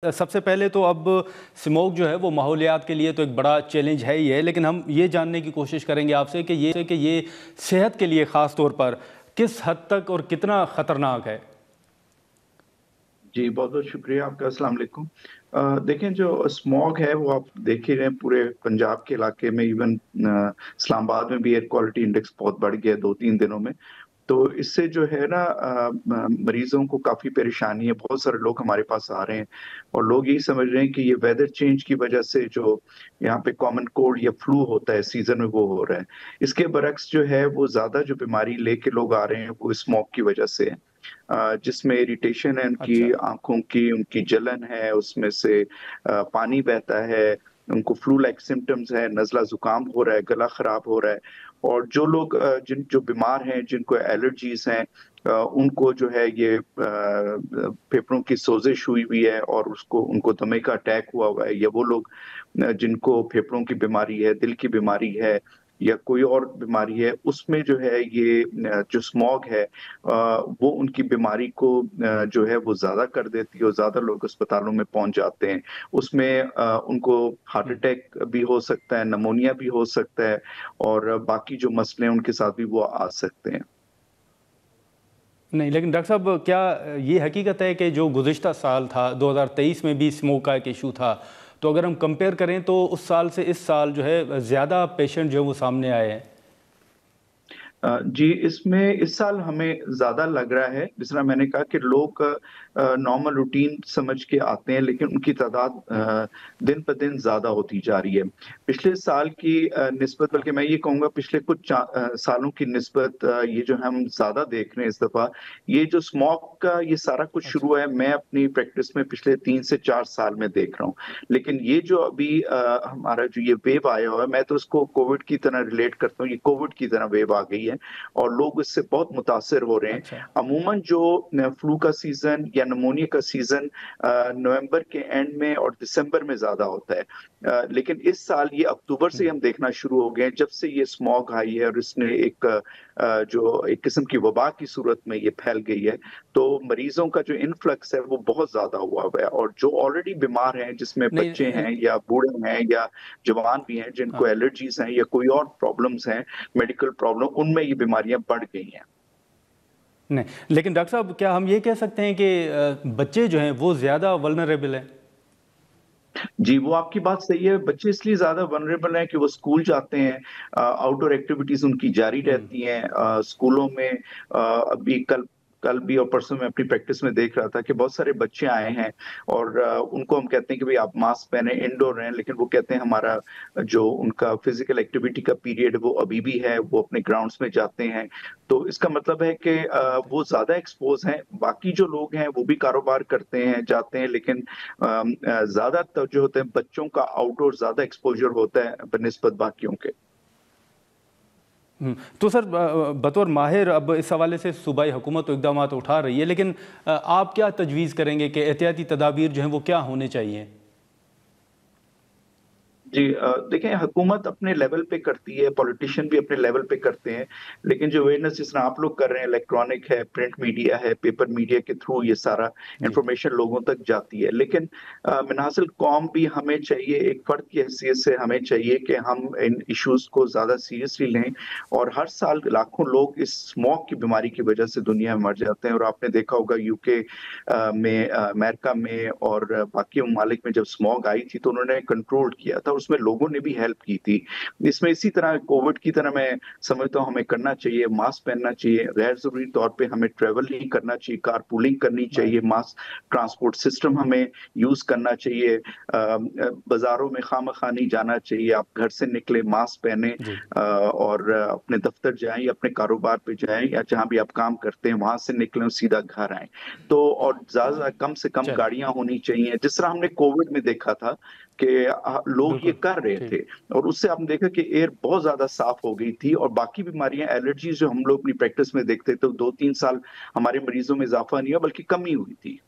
सबसे पहले तो अब स्मोक जो है वो माहौलियात के लिए तो एक बड़ा चैलेंज है ही है, लेकिन हम ये जानने की कोशिश करेंगे आपसे कि ये सेहत के लिए ख़ास तौर पर किस हद तक और कितना ख़तरनाक है। जी, बहुत-बहुत शुक्रिया आपका। अस्सलाम वालेकुम। देखें, जो स्मॉग है वो आप देख ही रहे हैं पूरे पंजाब के इलाके में। इवन इस्लामाबाद में भी एयर क्वालिटी इंडेक्स बहुत बढ़ गया है 2-3 दिनों में। तो इससे जो है ना मरीज़ों को काफ़ी परेशानी है। बहुत सारे लोग हमारे पास आ रहे हैं और लोग यही समझ रहे हैं कि ये वेदर चेंज की वज़ह से जो यहाँ पे कॉमन कोल्ड या फ्लू होता है सीज़न में, वो हो रहा है। इसके बरक्स जो है वो ज़्यादा जो बीमारी लेके लोग आ रहे हैं वो स्मॉग की वज़ह से है। जिसमें इरिटेशन है उनकी अच्छा। आँखों की, उनकी जलन है, उसमें से पानी बहता है, उनको फ्लू लाइक सिम्पटम्स है, नज़ला ज़ुकाम हो रहा है, गला खराब हो रहा है। और जो लोग जो बीमार हैं, जिनको एलर्जीज़ हैं, उनको जो है ये फेफड़ों की सोज़िश हुई हुई है और उसको उनको दमे का अटैक हुआ हुआ है, या वो लोग जिनको फेफड़ों की बीमारी है, दिल की बीमारी है या कोई और बीमारी है, उसमें जो है ये जो स्मॉग है वो उनकी बीमारी को जो है वो ज़्यादा कर देती है और ज़्यादा लोग अस्पतालों में पहुँच जाते हैं। उसमें उनको हार्ट हम्म। अटैक भी हो सकता है, निमोनिया भी हो सकता है और बाकी जो मसले हैं उनके साथ भी वो आ सकते हैं। नहीं, लेकिन डॉक्टर साहब, क्या ये हकीकत है कि जो गुज़िश्ता साल था 2023 में भी स्मोक का एक इशू था, तो अगर हम कंपेयर करें तो उस साल से इस साल जो है ज़्यादा पेशेंट जो है वो सामने आए हैं? जी, इसमें इस साल हमें ज़्यादा लग रहा है, जिस तरह मैंने कहा कि लोग नॉर्मल रूटीन समझ के आते हैं, लेकिन उनकी तादाद दिन-ब-दिन ज़्यादा होती जा रही है। पिछले साल की निस्बत, बल्कि मैं ये कहूँगा पिछले कुछ सालों की निस्बत ये जो हम ज़्यादा देख रहे हैं इस दफ़ा, ये जो स्मॉग का ये सारा कुछ अच्छा। शुरू है, मैं अपनी प्रैक्टिस में पिछले 3 से 4 साल में देख रहा हूँ। लेकिन ये जो अभी हमारा जो ये वेव आया हुआ है, मैं तो उसको कोविड की तरह रिलेट करता हूँ, ये कोविड की तरह वेव आ गई है और लोग इससे बहुत मुतासिर हो रहे हैं। अच्छा। अमूमन जो फ्लू का सीज़न या निमोनिया का सीज़न नवंबर के एंड में और दिसंबर में ज़्यादा होता है। लेकिन इस साल ये अक्टूबर से ही हम देखना शुरू हो गए हैं, जब से ये स्मॉग आई है और इसने एक जो एक किस्म की वबा की सूरत में ये फैल गई है, तो मरीज़ों का जो इन्फ्लक्स है वो बहुत ज़्यादा हुआ हुआ है और जो ऑलरेडी बीमार हैं, जिसमें नहीं। बच्चे हैं या बूढ़े हैं या जवान भी हैं, जिनको हाँ। एलर्जीज़ हैं या कोई और प्रॉब्लम्स हैं, मेडिकल प्रॉब्लम, उनमें ये बीमारियाँ बढ़ गई हैं। नहीं, लेकिन डॉक्टर साहब, क्या हम ये कह सकते हैं कि बच्चे जो हैं वो ज़्यादा वल्नरेबल हैं? जी, वो आपकी बात सही है। बच्चे इसलिए ज़्यादा वल्नरेबल हैं कि वो स्कूल जाते हैं, आउटडोर एक्टिविटीज़ उनकी जारी हुँ। रहती हैं। स्कूलों में अभी कल कल भी और परसों मैं अपनी प्रैक्टिस में देख रहा था कि बहुत सारे बच्चे आए हैं और उनको हम कहते हैं कि भई आप मास्क पहने, इंडोर रहें, लेकिन वो कहते हैं हमारा जो उनका फिज़िकल एक्टिविटी का पीरियड वो अभी भी है, वो अपने ग्राउंड्स में जाते हैं। तो इसका मतलब है कि बात है। वो ज़्यादा एक्सपोज़ हैं। बाकी जो लोग हैं वो भी कारोबार करते हैं, जाते हैं, लेकिन ज़्यादातर जो होते हैं बच्चों का आउटडोर ज़्यादा एक्सपोज़र होता है बनिस्बत बाकियों के। तो सर, बतौर माहिर अब इस हवाले से सूबाई हुकूमत तो इक़दामात उठा रही है, लेकिन आप क्या तजवीज़ करेंगे कि एहतियाती तदाबीर जो हैं वो क्या होने चाहिए? जी, देखें, हुकूमत अपने लेवल पे करती है, पॉलिटिशियन भी अपने लेवल पे करते हैं, लेकिन जो अवेयरनेस जिस तरह आप लोग कर रहे हैं, इलेक्ट्रॉनिक है, प्रिंट मीडिया है, पेपर मीडिया के थ्रू ये सारा जी। इन्फॉर्मेशन लोगों तक जाती है। लेकिन मिनहासिल कौम भी हमें चाहिए, एक फ़र्द की हैसियत से हमें चाहिए कि हम इन इश्यूज़ को ज़्यादा सीरियसली लें और हर साल लाखों लोग इस स्मॉग की बीमारी की वजह से दुनिया में मर जाते हैं और आपने देखा होगा यूके में, अमेरिका में और बाकी ममालिक में जब स्मॉग आई थी तो उन्होंने कंट्रोल किया था, उसमें लोगों ने भी हेल्प की थी। इसमें इसी तरह कोविड की तरह मैं समझता हूँ हमें करना चाहिए, मास्क पहनना चाहिए, गैर ज़रूरी तौर पे हमें ट्रैवल नहीं करना चाहिए, कारपूलिंग करनी चाहिए, बात है। मास ट्रांसपोर्ट सिस्टम हमें यूज़ करना चाहिए, बाज़ारों में खामख़ा नहीं जाना चाहिए, आप घर से निकले मास्क पहने जी। और अपने दफ़्तर जाएँ या अपने कारोबार पे जाएँ या जहाँ भी आप काम करते हैं वहाँ से निकलें और सीधा घर आएँ। तो और ज़्यादा कम से कम चलें। गाड़ियाँ होनी चाहिए, जिस तरह हमने कोविड में देखा था कि लोग ये बिल्कुल। कर रहे ठीक। थे और उससे आपने देखा कि एयर बहुत ज़्यादा साफ हो गई थी और बाकी बीमारियाँ, एलर्जीज़ जो हम लोग अपनी प्रैक्टिस में देखते थे, तो 2-3 साल हमारे मरीज़ों में इज़ाफ़ा नहीं हुआ बल्कि कमी हुई थी।